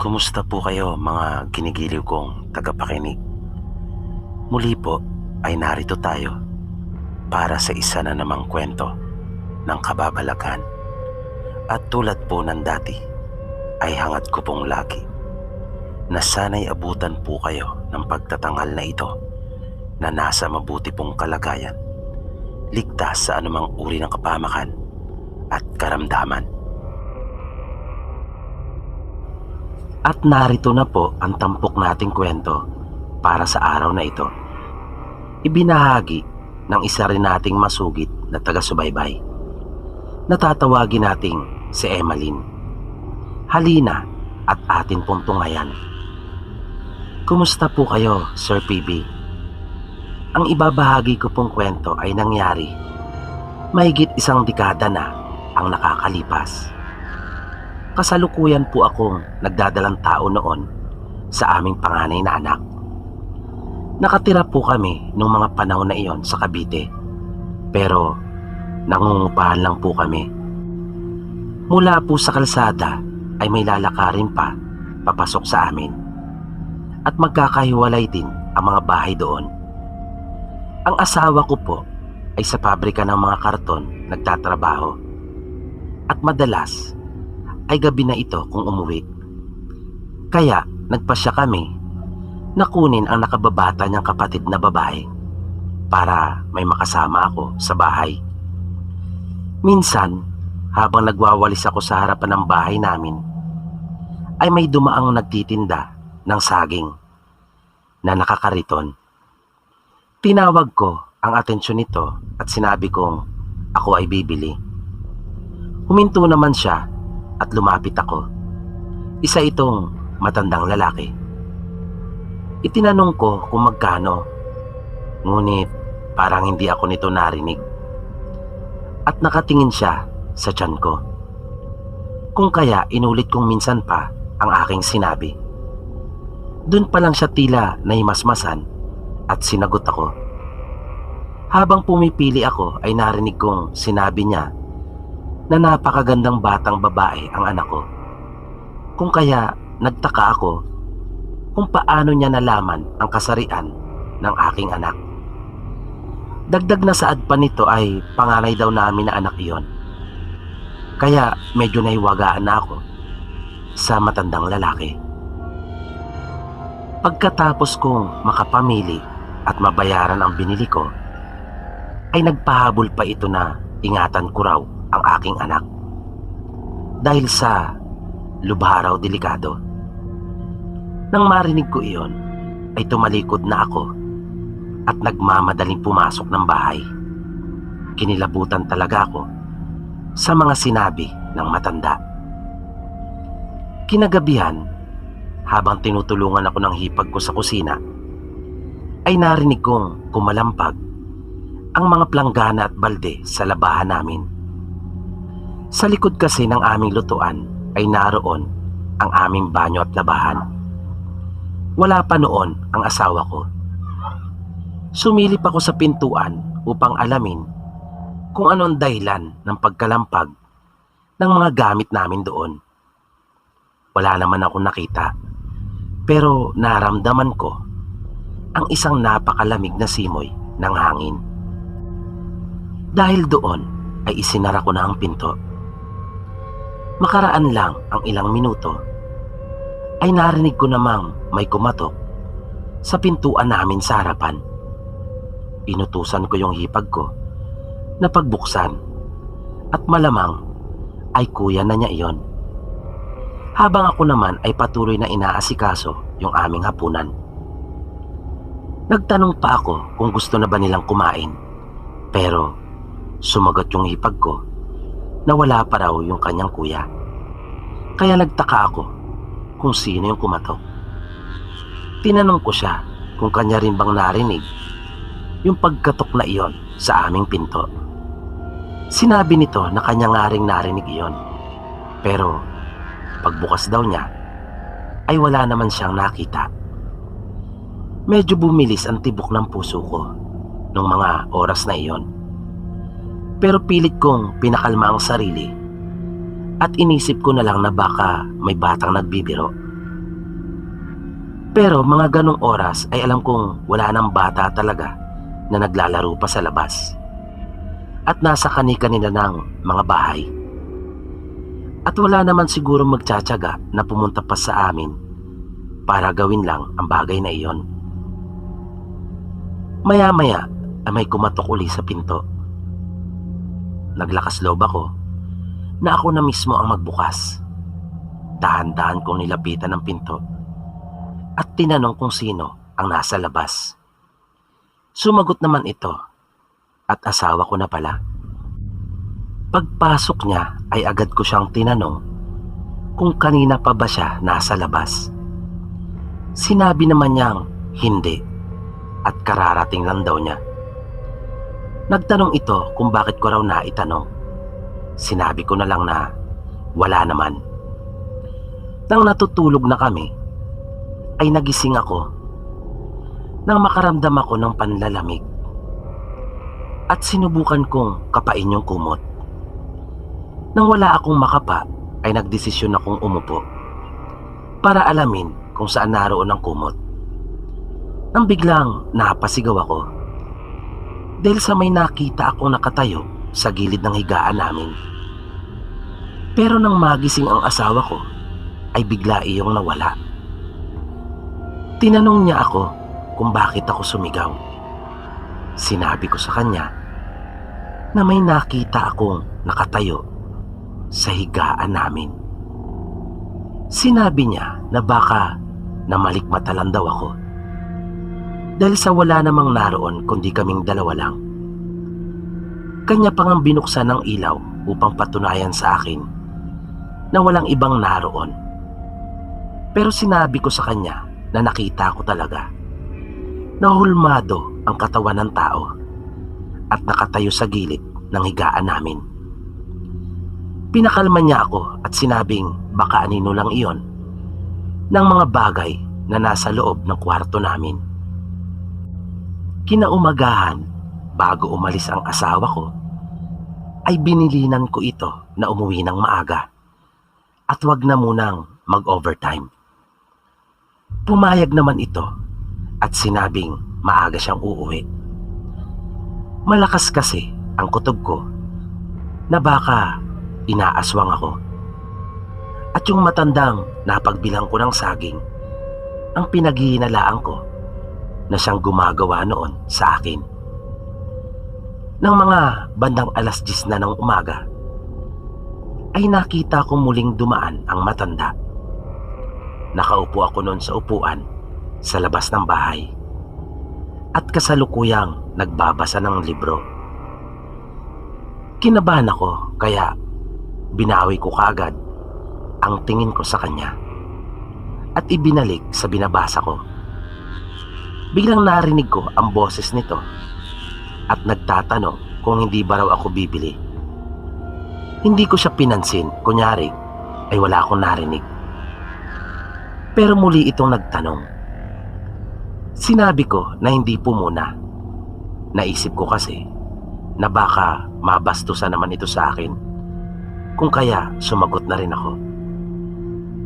Kumusta po kayo mga ginigiliw kong tagapakinig? Muli po ay narito tayo para sa isa na namang kwento ng kababalaghan. At tulad po ng dati ay hangad ko pong lagi na sana'y abutan po kayo ng pagtatanghal na ito na nasa mabuti pong kalagayan, ligtas sa anumang uri ng kapamakan at karamdaman. At narito na po ang tampok nating kwento para sa araw na ito. Ibinahagi ng isa rin nating masugid na taga-subaybay. Natatawagin nating si Emmaline. Halina at atin pong tungayan. Kumusta po kayo, Sir PB? Ang ibabahagi ko pong kwento ay nangyari mahigit isang dekada na ang nakakalipas. Kasalukuyan po akong nagdadalang tao noon sa aming panganay na anak. Nakatira po kami nung mga panahon na iyon sa Cavite, pero nangungupahan lang po kami. Mula po sa kalsada ay may lalakarin pa papasok sa amin at magkakahiwalay din ang mga bahay doon. Ang asawa ko po ay sa pabrika ng mga karton nagtatrabaho at madalas ay gabi na ito kung umuwi. Kaya nagpasya kami na kunin ang nakababata niyang kapatid na babae para may makasama ako sa bahay. Minsan, habang nagwawalis ako sa harapan ng bahay namin, ay may dumaang nagtitinda ng saging na nakakariton. Tinawag ko ang atensyon nito at sinabi kong ako ay bibili. Huminto naman siya at lumapit ako. Isa itong matandang lalaki. Itinanong ko kung magkano, ngunit parang hindi ako nito narinig. At nakatingin siya sa tiyan ko. Kung kaya inulit kong minsan pa ang aking sinabi. Doon pa lang siya tila nahimasmasan at sinagot ako. Habang pumipili ako ay narinig kong sinabi niya na napakagandang batang babae ang anak ko. Kung kaya nagtaka ako kung paano niya nalaman ang kasarian ng aking anak. Dagdag na saad pa nito ay panganay daw namin na anak iyon. Kaya medyo nahiwagaan na ako sa matandang lalaki. Pagkatapos kong makapamili at mabayaran ang binili ko, ay nagpahabol pa ito na ingatan ko raw ang aking anak dahil sa lubha raw delikado. Nang marinig ko iyon ay tumalikod na ako at nagmamadaling pumasok ng bahay. Kinilabutan talaga ako sa mga sinabi ng matanda. Kinagabihan, habang tinutulungan ako ng hipag ko sa kusina, ay narinig kong kumalampag ang mga planggana at balde sa labahan namin. Sa likod kasi ng aming lutuan ay naroon ang aming banyo at labahan. Wala pa noon ang asawa ko. Sumilip ako sa pintuan upang alamin kung ano ang dahilan ng pagkalampag ng mga gamit namin doon. Wala naman akong nakita, pero naramdaman ko ang isang napakalamig na simoy ng hangin. Dahil doon ay isinara ko na ang pinto. Makaraan lang ang ilang minuto ay narinig ko namang may kumatok sa pintuan namin sa harapan. Inutusan ko yung hipag ko na pagbuksan at malamang ay kuya na niya iyon. Habang ako naman ay patuloy na inaasikaso yung aming hapunan. Nagtanong pa ako kung gusto na ba nilang kumain, pero sumagot yung hipag ko na wala pa raw yung kanyang kuya. Kaya nagtaka ako kung sino yung kumatok. Tinanong ko siya kung kanya rin bang narinig yung pagkatok na iyon sa aming pinto. Sinabi nito na kanya nga ring narinig iyon, pero pagbukas daw niya ay wala naman siyang nakita. Medyo bumilis ang tibok ng puso ko nung mga oras na iyon. Pero pilit kong pinakalma ang sarili at inisip ko na lang na baka may batang nagbibiro Pero mga ganong oras ay alam kong wala nang bata talaga na naglalaro pa sa labas. At nasa kani-kanila ng mga bahay. At wala naman siguro magtsatsaga na pumunta pa sa amin para gawin lang ang bagay na iyon. Maya-maya ay may kumatok uli sa pinto. Naglakas loob ako na ako na mismo ang magbukas. Dahan-dahan kong nilapitan ang pinto at tinanong kung sino ang nasa labas. Sumagot naman ito at asawa ko na pala. Pagpasok niya ay agad ko siyang tinanong kung kanina pa ba siya nasa labas. Sinabi naman niyang hindi at kararating lang daw niya. Nagtanong ito kung bakit ko raw naitanong. Sinabi ko na lang na wala naman. Nang natutulog na kami, ay nagising ako nang makaramdam ako ng panlalamig at sinubukan kong kapain yung kumot. Nang wala akong makapa, ay nagdesisyon akong umupo para alamin kung saan naroon ang kumot. Nang biglang napasigaw ako dahil sa may nakita akong nakatayo sa gilid ng higaan namin. Pero nang magising ang asawa ko, ay bigla iyong nawala. Tinanong niya ako kung bakit ako sumigaw. Sinabi ko sa kanya na may nakita akong nakatayo sa higaan namin. Sinabi niya na baka namalikmata lang daw ako dahil sa wala namang naroon kundi kaming dalawa lang. Kanya pang ang binuksan ng ilaw upang patunayan sa akin na walang ibang naroon. Pero sinabi ko sa kanya na nakita ko talaga na hulmado ang katawan ng tao at nakatayo sa gilid ng higaan namin. Pinakalma niya ako at sinabing baka anino lang iyon ng mga bagay na nasa loob ng kwarto namin. Kinaumagahan, bago umalis ang asawa ko, ay binilinan ko ito na umuwi ng maaga at wag na munang mag-overtime. Pumayag naman ito at sinabing maaga siyang uuwi. Malakas kasi ang kutob ko na baka inaaswang ako. At yung matandang napagbilang ko ng saging ang pinaghihinalaan ko na siyang gumagawa noon sa akin. Nang mga bandang 10:00 na ng umaga, ay nakita ko muling dumaan ang matanda. Nakaupo ako noon sa upuan sa labas ng bahay at kasalukuyang nagbabasa ng libro. Kinabahan ako kaya binawi ko kaagad ang tingin ko sa kanya at ibinalik sa binabasa ko. Biglang narinig ko ang boses nito at nagtatanong kung hindi ba raw ako bibili. Hindi ko siya pinansin, kunyari ay wala akong narinig. Pero muli itong nagtanong. Sinabi ko na hindi po muna. Naisip ko kasi na baka mabastusan naman ito sa akin. Kung kaya sumagot na rin ako.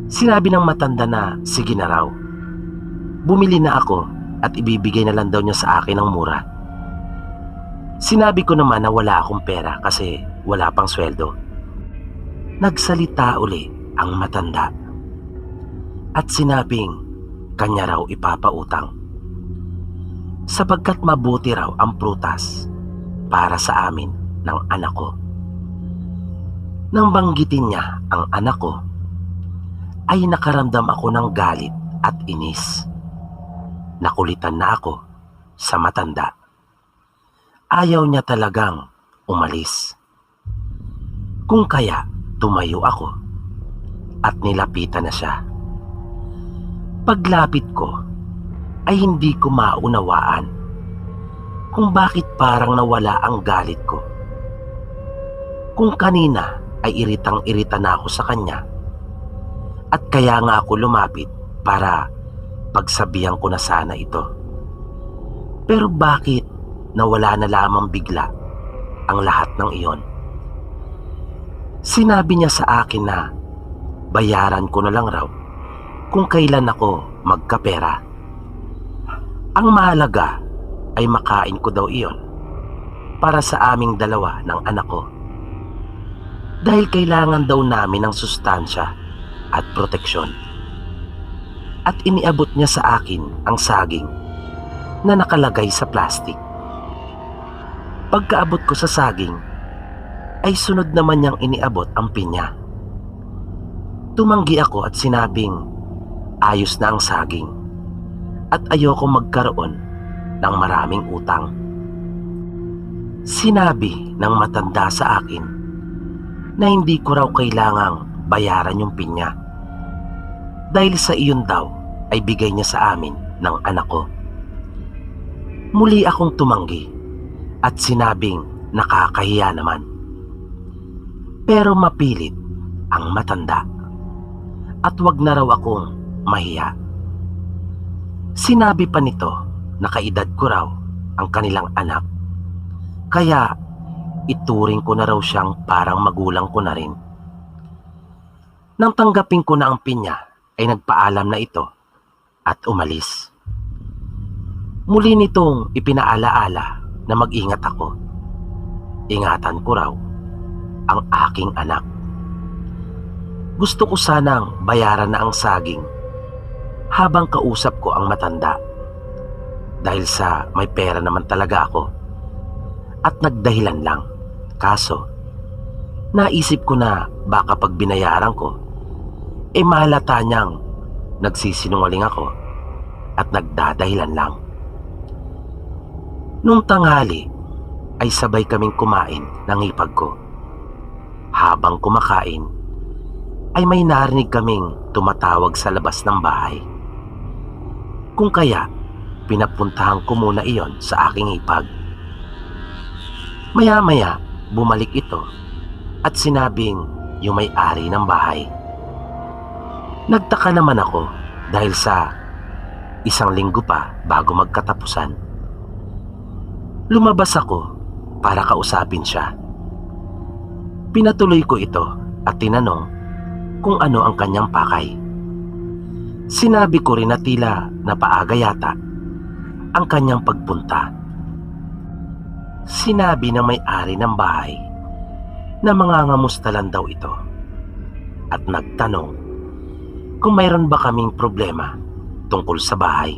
Sinabi ng matanda na sige na raw. Bumili na ako at ibibigay na lang daw niya sa akin ng mura. Sinabi ko naman na wala akong pera kasi wala pang sweldo. Nagsalita uli ang matanda at sinabing kanya raw ipapautang sapagkat mabuti raw ang prutas para sa amin ng anak ko. Nang banggitin niya ang anak ko, ay nakaramdam ako ng galit at inis. Nakulitan na ako sa matanda. Ayaw niya talagang umalis. Kung kaya, tumayo ako at nilapitan na siya. Paglapit ko, ay hindi ko maunawaan kung bakit parang nawala ang galit ko. Kung kanina ay iritang-irita na ako sa kanya at kaya nga ako lumapit para pagsabihan ko na sana ito. Pero bakit nawala na lamang bigla ang lahat ng iyon? Sinabi niya sa akin na bayaran ko na lang raw kung kailan ako magkapera. Ang mahalaga ay makain ko daw iyon para sa aming dalawa ng anak ko. Dahil kailangan daw namin ng sustansya at proteksyon. At iniabot niya sa akin ang saging na nakalagay sa plastik. Pagkaabot ko sa saging, ay sunod naman niyang iniabot ang pinya. Tumanggi ako at sinabing ayos na ang saging at ayoko magkaroon ng maraming utang. Sinabi ng matanda sa akin na hindi ko raw kailangang bayaran yung pinya dahil sa iyon daw ay bigay niya sa amin ng anak ko. Muli akong tumanggi at sinabing nakakahiya naman. Pero mapilit ang matanda at wag na raw akong mahiya. Sinabi pa nito na kaedad ko raw ang kanilang anak, kaya ituring ko na raw siyang parang magulang ko na rin. Nang tanggapin ko na ang pinya ay nagpaalam na ito at umalis. Muli nitong ipinaalaala na mag-ingat ako. Ingatan ko raw ang aking anak. Gusto ko sanang bayaran na ang saging habang kausap ko ang matanda dahil sa may pera naman talaga ako at nagdahilan lang. Kaso naisip ko na baka pag binayaran ko mahalata niyang nagsisinungaling ako at nagdadahilan lang. Nung tanghali ay sabay kaming kumain ng hipag ko. Habang kumakain ay may narinig kaming tumatawag sa labas ng bahay. Kung kaya pinapuntahan ko muna iyon sa aking hipag. Maya-maya bumalik ito at sinabing yung may-ari ng bahay. Nagtaka naman ako dahil sa isang linggo pa bago magkatapusan. Lumabas ako para kausapin siya. Pinatuloy ko ito at tinanong kung ano ang kanyang pakay. Sinabi ko rin na tila napaaga yata ang kanyang pagpunta. Sinabi ng may-ari ng bahay na mangangamusta lang daw ito at nagtanong kung mayroon ba kaming problema tungkol sa bahay.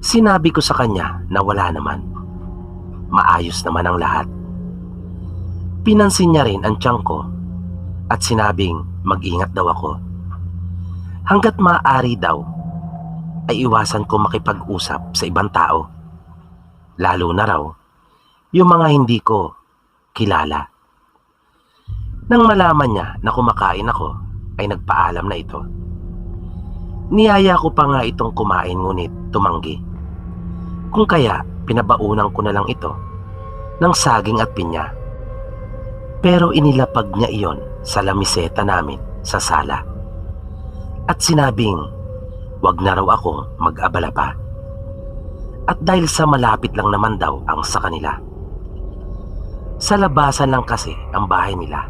Sinabi ko sa kanya na wala naman. Maayos naman ang lahat. Pinansin niya rin ang tiyan ko at sinabing mag-ingat daw ako. Hanggat maaari daw ay iwasan ko makipag-usap sa ibang tao. Lalo na raw yung mga hindi ko kilala. Nang malaman niya na kumakain ako ay nagpaalam na ito. Niyaya ko pa nga itong kumain ngunit tumanggi. Kung kaya pinabaunan ko na lang ito ng saging at pinya. Pero inilapag niya iyon sa lamiseta namin sa sala. At sinabing wag na raw akong mag-abala pa. At dahil sa malapit lang naman daw ang sa kanila. Sa labasan lang kasi ang bahay nila.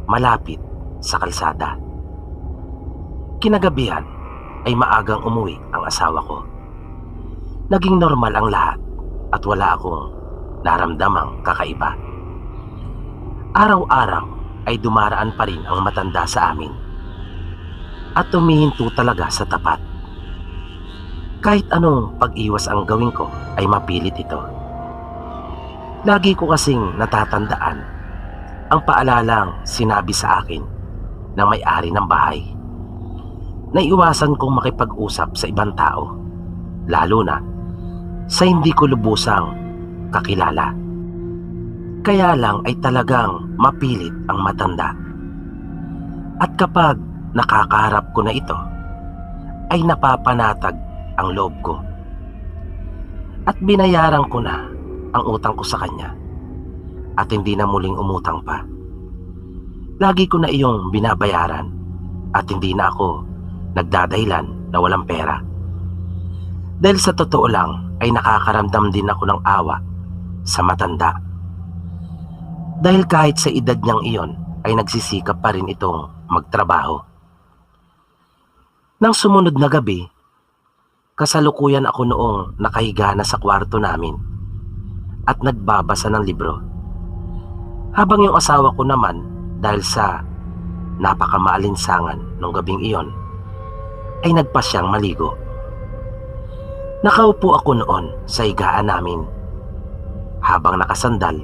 Malapit sa kalsada. Kinagabihan ay maagang umuwi ang asawa ko. Naging normal ang lahat at wala akong naramdamang kakaiba. Araw-araw ay dumaraan pa rin ang matanda sa amin at tumihinto talaga sa tapat. Kahit anong pag-iwas ang gawin ko ay mapilit ito. Lagi ko kasing natatandaan ang paalalang sinabi sa akin ng may-ari ng bahay na iwasan kong makipag-usap sa ibang tao, lalo na sa hindi ko lubusang kakilala. Kaya lang ay talagang mapilit ang matanda. At kapag nakakaharap ko na ito, ay napapanatag ang loob ko. At binayaran ko na ang utang ko sa kanya at hindi na muling umutang pa. Lagi ko na iyong binabayaran at hindi na ako nagdadahilan na walang pera. Dahil sa totoo lang ay nakakaramdam din ako ng awa sa matanda. Dahil kahit sa edad niyang iyon ay nagsisikap pa rin itong magtrabaho. Nang sumunod na gabi, kasalukuyan ako noong nakahiga na sa kwarto namin at nagbabasa ng libro. Habang yung asawa ko naman, dahil sa napakamaalinsangan nung gabing iyon, ay nagpasyang maligo. Nakaupo ako noon sa higaan namin habang nakasandal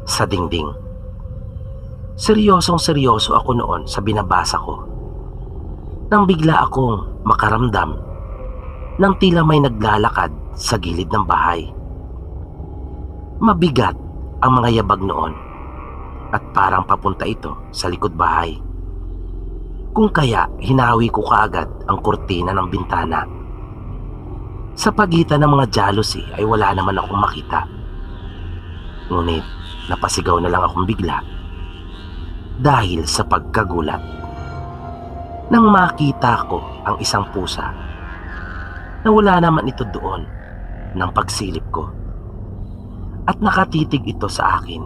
sa dingding. Seryosong-seryoso ako noon sa binabasa ko nang bigla akong makaramdam ng tila may naglalakad sa gilid ng bahay. Mabigat ang mga yabag noon at parang papunta ito sa likod bahay. Kung kaya hinawi ko kaagad ang kurtina ng bintana. Sa pagitan ng mga jealousy ay wala naman akong makita. Ngunit napasigaw na lang akong bigla dahil sa pagkagulat nang makita ko ang isang pusa na wala naman ito doon ng pagsilip ko. At nakatitig ito sa akin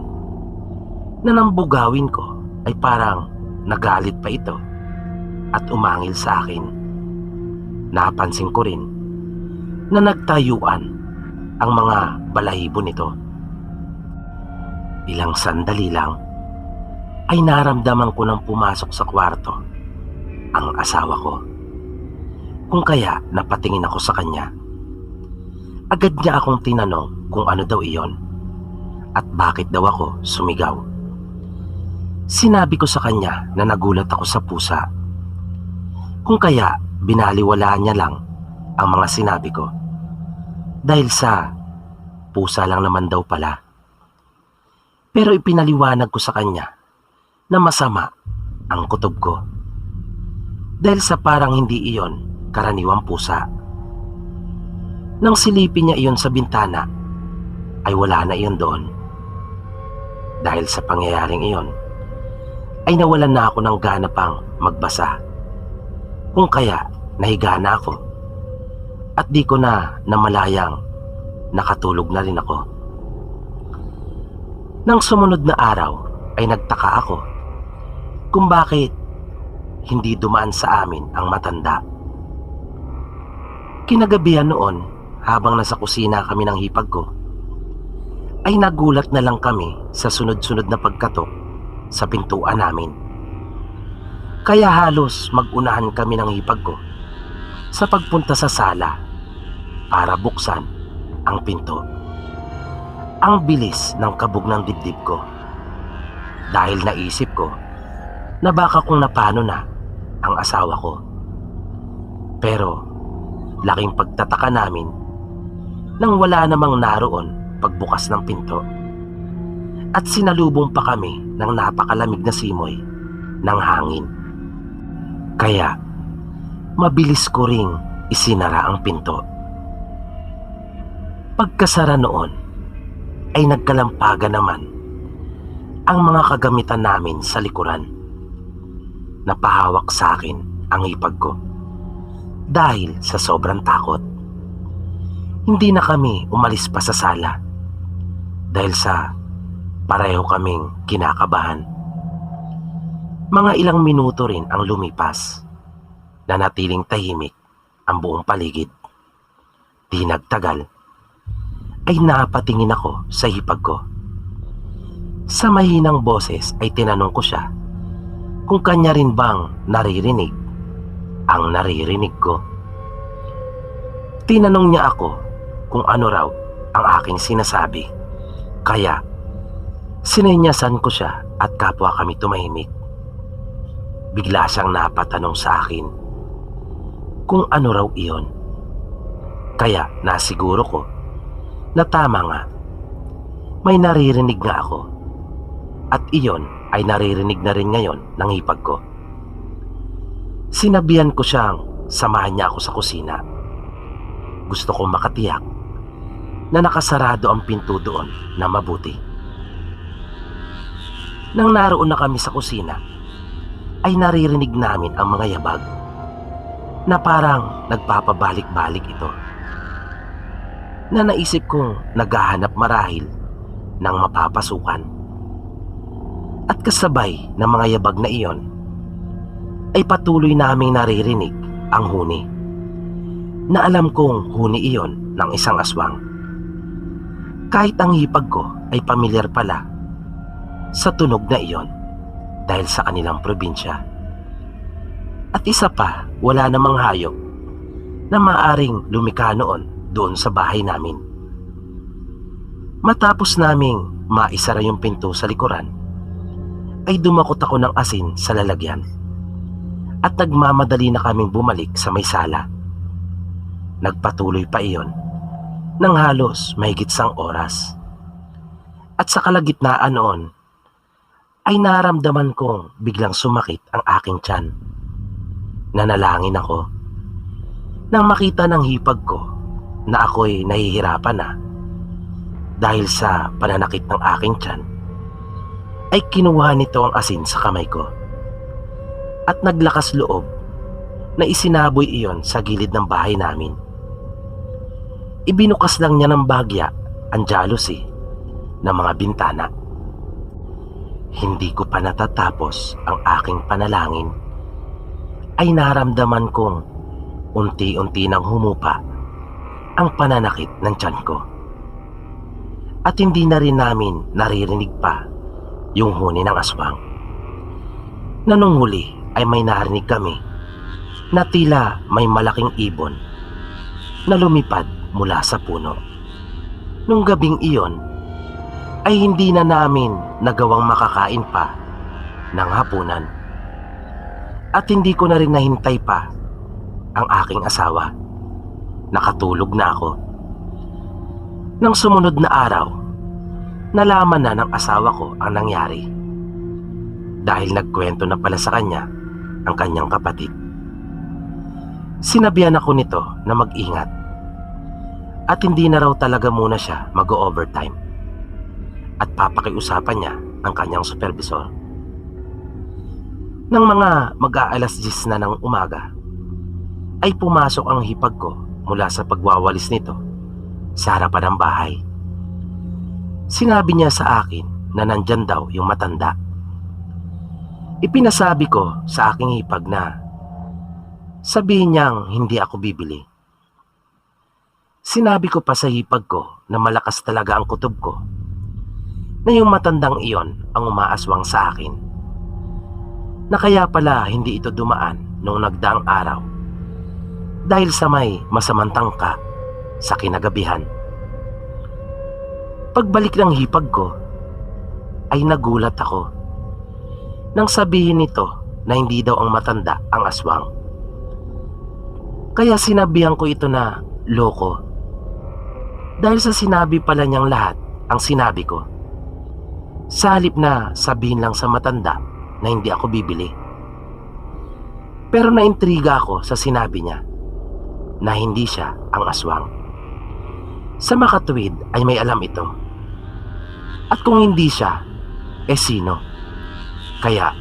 na nang bugawin ko ay parang nagalit pa ito at umangil sa akin. Napansin ko rin na nagtayuan ang mga balahibo nito. Ilang sandali lang ay naramdaman ko nang pumasok sa kwarto ang asawa ko. Kung kaya napatingin ako sa kanya. Agad niya akong tinanong kung ano daw iyon at bakit daw ako sumigaw. Sinabi ko sa kanya na nagulat ako sa pusa. Kung kaya binaliwala niya lang ang mga sinabi ko dahil sa pusa lang naman daw pala. Pero ipinaliwanag ko sa kanya na masama ang kutob ko dahil sa parang hindi iyon karaniwang pusa. Nang silipin niya iyon sa bintana ay wala na iyon doon. Dahil sa pangyayaring iyon ay nawalan na ako ng gana pang magbasa. Kung kaya nahiga na ako at di ko na namalayang nakatulog na rin ako. Nang sumunod na araw ay nagtaka ako kung bakit hindi dumaan sa amin ang matanda. Kinagabihan noon habang nasa kusina kami ng hipag ko ay nagulat na lang kami sa sunod-sunod na pagkatok sa pintuan namin. Kaya halos mag-unahan kami ng hipag ko sa pagpunta sa sala para buksan ang pinto. Ang bilis ng kabog ng dibdib ko dahil naisip ko na baka kung napano na ang asawa ko. Pero laking pagtataka namin nang wala namang naroon pagbukas ng pinto at sinalubong pa kami ng napakalamig na simoy ng hangin. Kaya mabilis ko ring isinara ang pinto. Pagkasara noon ay nagkalampagan naman ang mga kagamitan namin sa likuran. Napahawak sa akin ang hipag ko dahil sa sobrang takot. Hindi na kami umalis pa sa sala dahil sa pareho kaming kinakabahan. Mga ilang minuto rin ang lumipas na natiling tahimik ang buong paligid. Di nagtagal ay napatingin ako sa hipag ko. Sa mahinang boses ay tinanong ko siya kung kanya rin bang naririnig ang naririnig ko. Tinanong niya ako kung ano raw ang aking sinasabi. Kaya sinenyasan ko siya at kapwa kami tumahimik. Bigla siyang napatanong sa akin kung ano raw iyon. Kaya nasiguro ko na tama nga. May naririnig nga ako. At iyon ay naririnig na rin ngayon ng hipag ko. Sinabihan ko siyang samahan niya ako sa kusina. Gusto kong makatiyak na nakasarado ang pinto doon na mabuti. Nang naroon na kami sa kusina, ay naririnig namin ang mga yabag na parang nagpapabalik-balik ito. Na naisip kong naghahanap marahil ng mapapasukan. At kasabay ng mga yabag na iyon, ay patuloy naming naririnig ang huni, na alam kong huni iyon ng isang aswang. Kahit ang hipag ko ay pamilyar pala sa tunog na iyon dahil sa kanilang probinsya. At isa pa, wala namang hayop na maaring lumika noon doon sa bahay namin. Matapos naming maisara yung pinto sa likuran, ay dumakot ako ng asin sa lalagyan at nagmamadali na kaming bumalik sa may sala. Nagpatuloy pa iyon ng halos mahigit 1 oras. At sa kalagitnaan noon, ay naramdaman kong biglang sumakit ang aking tiyan. Nanalangin ako nang makita ng hipag ko na ako'y nahihirapan na dahil sa pananakit ng aking tiyan, ay kinuha nito ang asin sa kamay ko at naglakas loob na isinaboy iyon sa gilid ng bahay namin. Ibinukas lang niya ng bagya ang jalousie ng mga bintana. Hindi ko pa natatapos ang aking panalangin ay naramdaman kong unti-unti nang humupa ang pananakit ng tiyan ko. At hindi na rin namin naririnig pa yung huni ng aswang. Na nung huli ay may narinig kami na tila may malaking ibon na lumipad mula sa puno. Nung gabing iyon ay hindi na namin nagawang makakain pa ng hapunan. At hindi ko na rin nahintay pa ang aking asawa. Nakatulog na ako. Nang sumunod na araw, nalaman na ng asawa ko ang nangyari dahil nagkwento na pala sa kanya ang kanyang kapatid. Sinabihan ako nito na mag-ingat at hindi na raw talaga muna siya mag-overtime at papakiusapan niya ang kanyang supervisor. Nang mga mag-aalas 10 na ng umaga, ay pumasok ang hipag ko mula sa pagwawalis nito sa harapan ng bahay. Sinabi niya sa akin na nandyan daw yung matanda. Ipinasabi ko sa aking hipag na sabihin niyang hindi ako bibili. Sinabi ko pa sa hipag ko na malakas talaga ang kutob ko, na yung matandang iyon ang umaaswang sa akin, na kaya pala hindi ito dumaan noong nagdaang araw dahil sa may masamang tangka sa kinagabihan. Pagbalik ng hipag ko ay nagulat ako nang sabihin nito na hindi daw ang matanda ang aswang. Kaya sinabihan ko ito na loko dahil sa sinabi pala niyang lahat ang sinabi ko, sa halip na sabihin lang sa matanda na hindi ako bibili. Pero naintriga ako sa sinabi niya na hindi siya ang aswang. Sa makatuwid ay may alam ito. At kung hindi siya, sino? Kaya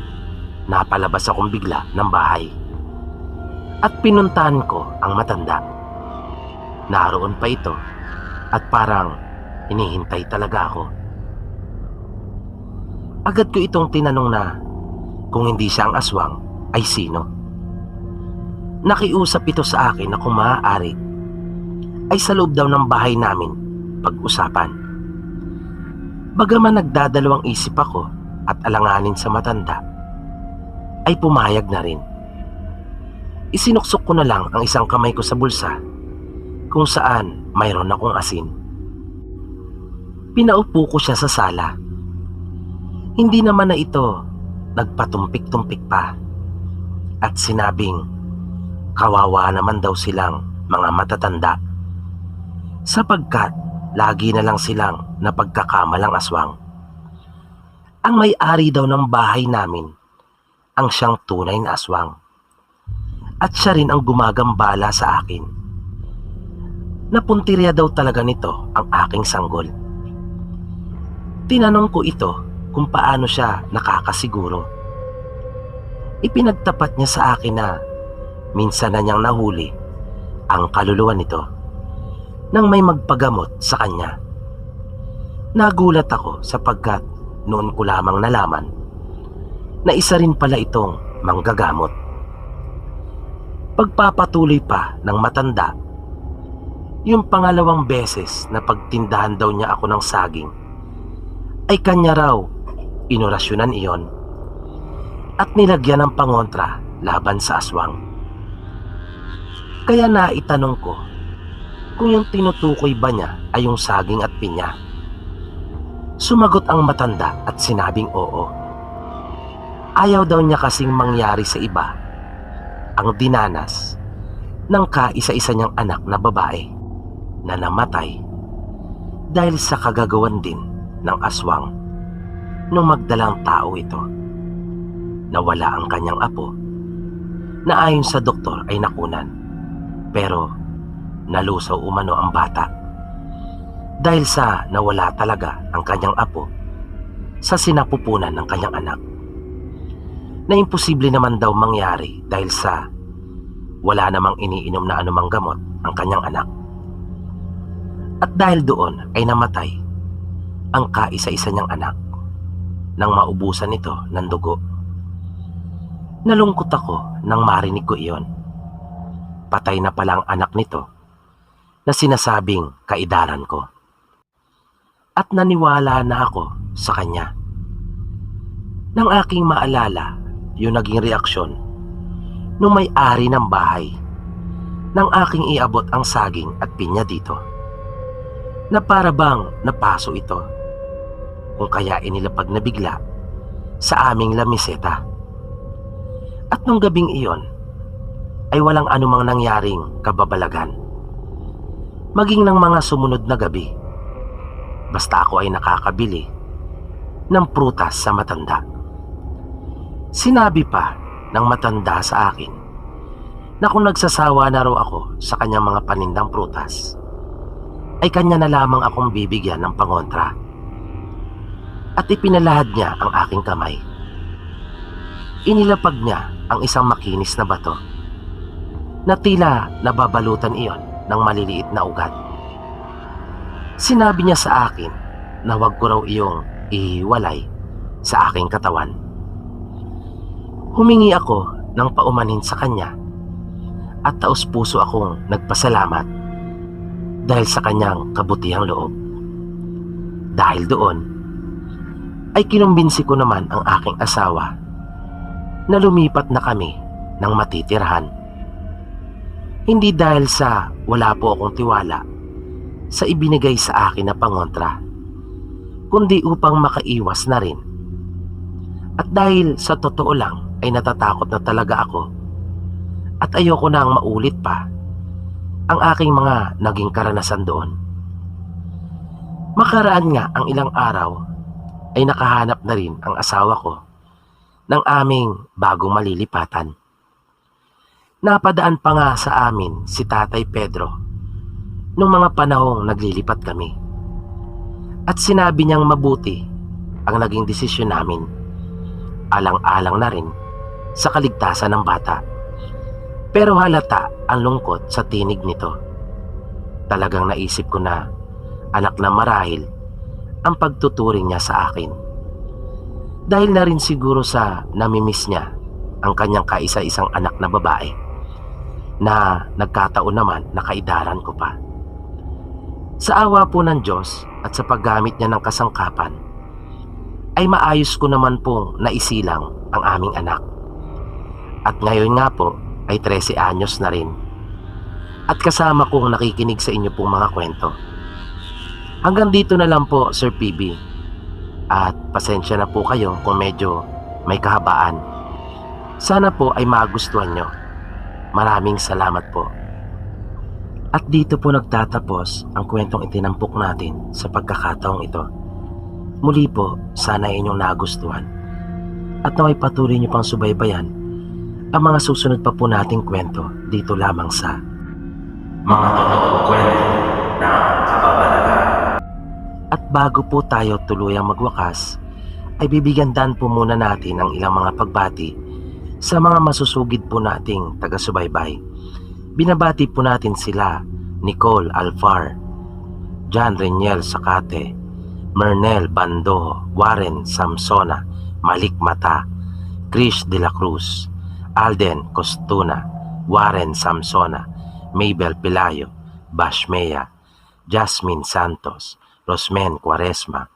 napalabas akong bigla ng bahay at pinuntahan ko ang matanda. Naroon pa ito at parang hinihintay talaga ako. Agad ko itong tinanong na kung hindi siya ang aswang ay sino. Nakiusap ito sa akin na kung maaari ay sa loob daw ng bahay namin pag-usapan. Bagaman nagdadalawang isip ako at alanganin sa matanda, ay pumayag na rin. Isinuksok ko na lang ang isang kamay ko sa bulsa kung saan mayroon akong asin. Pinaupo ko siya sa sala. Hindi naman na ito nagpatumpik-tumpik pa at sinabing kawawa naman daw silang mga matatanda sapagkat lagi na lang silang napagkakamalang aswang. Ang may-ari daw ng bahay namin ang siyang tunay na aswang at siya rin ang gumagambala sa akin. Napuntirya daw talaga nito ang aking sanggol. Tinanong ko ito kung paano siya nakakasiguro. Ipinagtapat niya sa akin na minsan na niyang nahuli ang kaluluwa nito nang may magpagamot sa kanya. Nagulat ako sapagkat noon ko lamang nalaman na isa rin pala itong manggagamot. Pagpapatuloy pa ng matanda, yung pangalawang beses na pagtindahan daw niya ako ng saging, ay kanya raw inorasyonan iyon at nilagyan ng pangontra laban sa aswang. Kaya naitanong ko kung yung tinutukoy ba niya ay yung saging at pinya. Sumagot ang matanda at sinabing oo. Ayaw daw niya kasing mangyari sa iba ang dinanas ng kaisa-isa niyang anak na babae na namatay dahil sa kagagawan din ng aswang nung magdalang tao ito. Nawala ang kanyang apo na ayon sa doktor ay nakunan, pero nalusaw umano ang bata dahil sa nawala talaga ang kanyang apo sa sinapupunan ng kanyang anak, na imposible naman daw mangyari dahil sa wala namang iniinom na anumang gamot ang kanyang anak. At dahil doon ay namatay ang kaisa-isa niyang anak nang maubusan ito ng dugo. Nalungkot ako nang marinig ko iyon. Patay na pala ang anak nito na sinasabing kaidaran ko. At naniwala na ako sa kanya. Nang aking maalala yung naging reaksyon nung may-ari ng bahay nang aking iabot ang saging at pinya dito, na para bang napaso ito, kung kaya inilapag na bigla sa aming lamiseta. At nung gabing iyon ay walang anumang nangyaring kababalagan, maging ng mga sumunod na gabi, basta ako ay nakakabili ng prutas sa matanda. Sinabi pa ng matanda sa akin na kung nagsasawa na raw ako sa kanyang mga panindang prutas, ay kanya na lamang akong bibigyan ng pangontra. At ipinalahad niya ang aking kamay. Inilapag niya ang isang makinis na bato na tila nababalutan iyon ng maliliit na ugat. Sinabi niya sa akin na huwag ko raw iyong ihiwalay sa aking katawan. Humingi ako ng paumanhin sa kanya at taos-puso akong nagpasalamat dahil sa kanyang kabutihang loob. Dahil doon ay kinumbinsi ko naman ang aking asawa na lumipat na kami ng matitirahan. Hindi dahil sa wala po akong tiwala sa ibinigay sa akin na pangontra, kundi upang makaiwas na rin. At dahil sa totoo lang ay natatakot na talaga ako at ayoko nang maulit pa ang aking mga naging karanasan doon. Makaraan nga ang ilang araw ay nakahanap na rin ang asawa ko ng aming bagong malilipatan. Napadaan pa nga sa amin si Tatay Pedro nung mga panahong naglilipat kami. At sinabi niyang mabuti ang naging desisyon namin, alang-alang na rin sa kaligtasan ng bata. Pero halata ang lungkot sa tinig nito. Talagang naisip ko na anak na marahil ang pagtuturing niya sa akin. Dahil na rin siguro sa namimiss niya ang kanyang kaisa-isang anak na babae na nagkataon naman na kaidaran ko pa. Sa awa po ng Diyos at sa paggamit niya ng kasangkapan, ay maayos ko naman pong naisilang ang aming anak. At ngayon nga po ay 13 anyos na rin. At kasama kong nakikinig sa inyo pong mga kwento. Hanggang dito na lang po, Sir PB. At pasensya na po kayo kung medyo may kahabaan. Sana po ay magustuhan nyo. Maraming salamat po. At dito po nagtatapos ang kwentong itinampok natin sa pagkakataong ito. Muli po, sana inyong nagustuhan. At naway patuloy nyo pang subaybayan ang mga susunod pa po nating kwento dito lamang sa Mga Totoong Kwento na Kababalagan. At bago po tayo tuluyang magwakas, ay bibigyan daan po muna natin ang ilang mga pagbati sa mga masusugid po nating taga-subaybay. Binabati po natin sila Nicole Alfar, John Reniel Sakate, Mernel Bando, Warren Samsona, Malik Mata, Krish De La Cruz, Alden Costuna, Warren Samsona, Mabel Pilayo, Bashmea, Jasmine Santos, Rosmen Quaresma,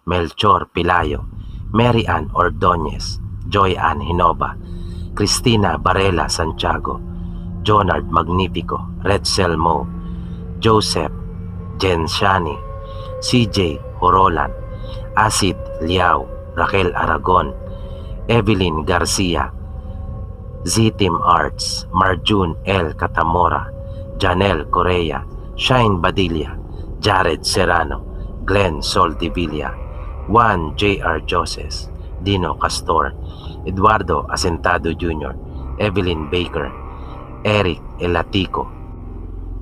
Melchor Pilayo, Mary Ann Ordonez, Joy Ann Hinoba, Cristina Barela Santiago, Jonard Magnifico, Retzel Mo, Joseph Genshani, CJ Horolan, Asid Liao, Raquel Aragon, Evelyn Garcia, Zitim Arts, Marjun L. Catamora, Janelle Correa, Shine Badilla, Jared Serrano, Glenn Soldivilla, Juan J.R. Joses, Dino Castor, Eduardo Asentado Jr., Evelyn Baker, Eric Elatico,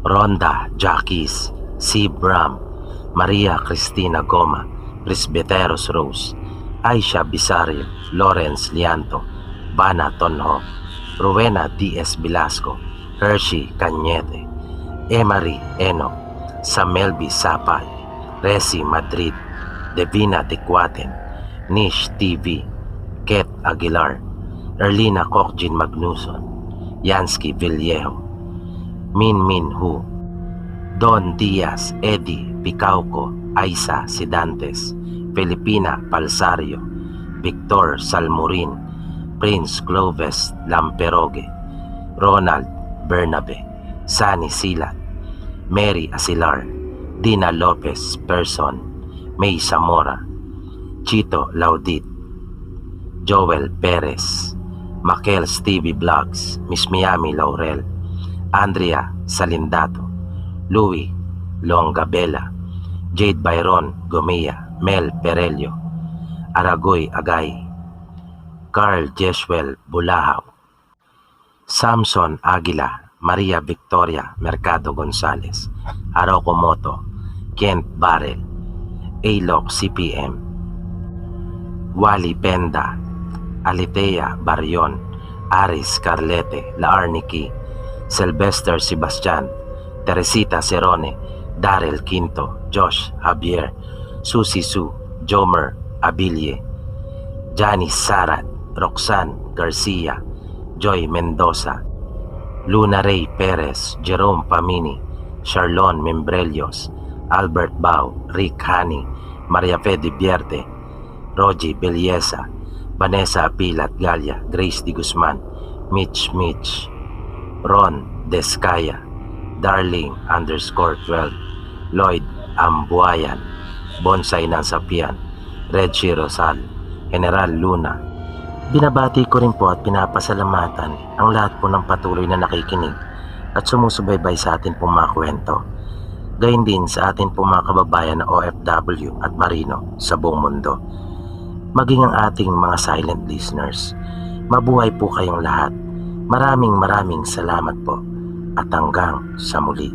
Ronda Jaquis, C. Bram, Maria Cristina Goma, Presbyteros Rose, Aisha Bisario, Lawrence Lianto, Bana Tonho, Rowena D.S. Velasco, Hershey Cañete, Emery Eno, Samelby Sapal, Resi Madrid, Devina Tecuaten, Nish TV, Ket Aguilar, Erlina Kokjin Magnuson, Yansky Villejo, Min Min Hu, Don Diaz, Eddie Picauco, Aisa Sidantes, Filipina Palsario, Victor Salmurin, Prince Clovis Lamperoge, Ronald Bernabe, Sani Silat, Mary Asilar, Dina Lopez Person, May Zamora, Chito Laudit, Joel Perez, Makel Stevie Vlogs, Miss Miami Laurel, Andrea Salindato, Louis Longabella, Jade Byron Gomea, Mel Perelio, Aragoy Agay, Carl Jeswell Bulahaw, Samson Aguila, Maria Victoria Mercado Gonzales, Aroko Moto, Kent Barrel, Alok CPM, Wally Penda, Alitea Barion, Aris Carlete, Laarniki, Sylvester Sebastian, Teresita Cerone, Darrell Quinto, Josh Javier, Susie Su, Jomer Abilie, Janice Sarat, Roxanne Garcia, Joy Mendoza, Luna Ray Perez, Jerome Pamini, Charlon Membrelios, Albert Bao, Rick Hani, Maria Fede Vierte, Rogie Beliesa, Vanessa Apilat Galia, Grace Di Guzman, Mitch, Ron Descaya, Darling _12, Lloyd Ambuayan, Bonsai ng Sapian, Reggie Rosal, General Luna. Binabati ko rin po at pinapasalamatan ang lahat po ng patuloy na nakikinig at sumusubaybay sa atin pong mga kwento. Gayun din sa atin pong mga kababayan na OFW at Marino sa buong mundo. Maging ang ating mga silent listeners. Mabuhay po kayong lahat. Maraming salamat po at hanggang sa muli.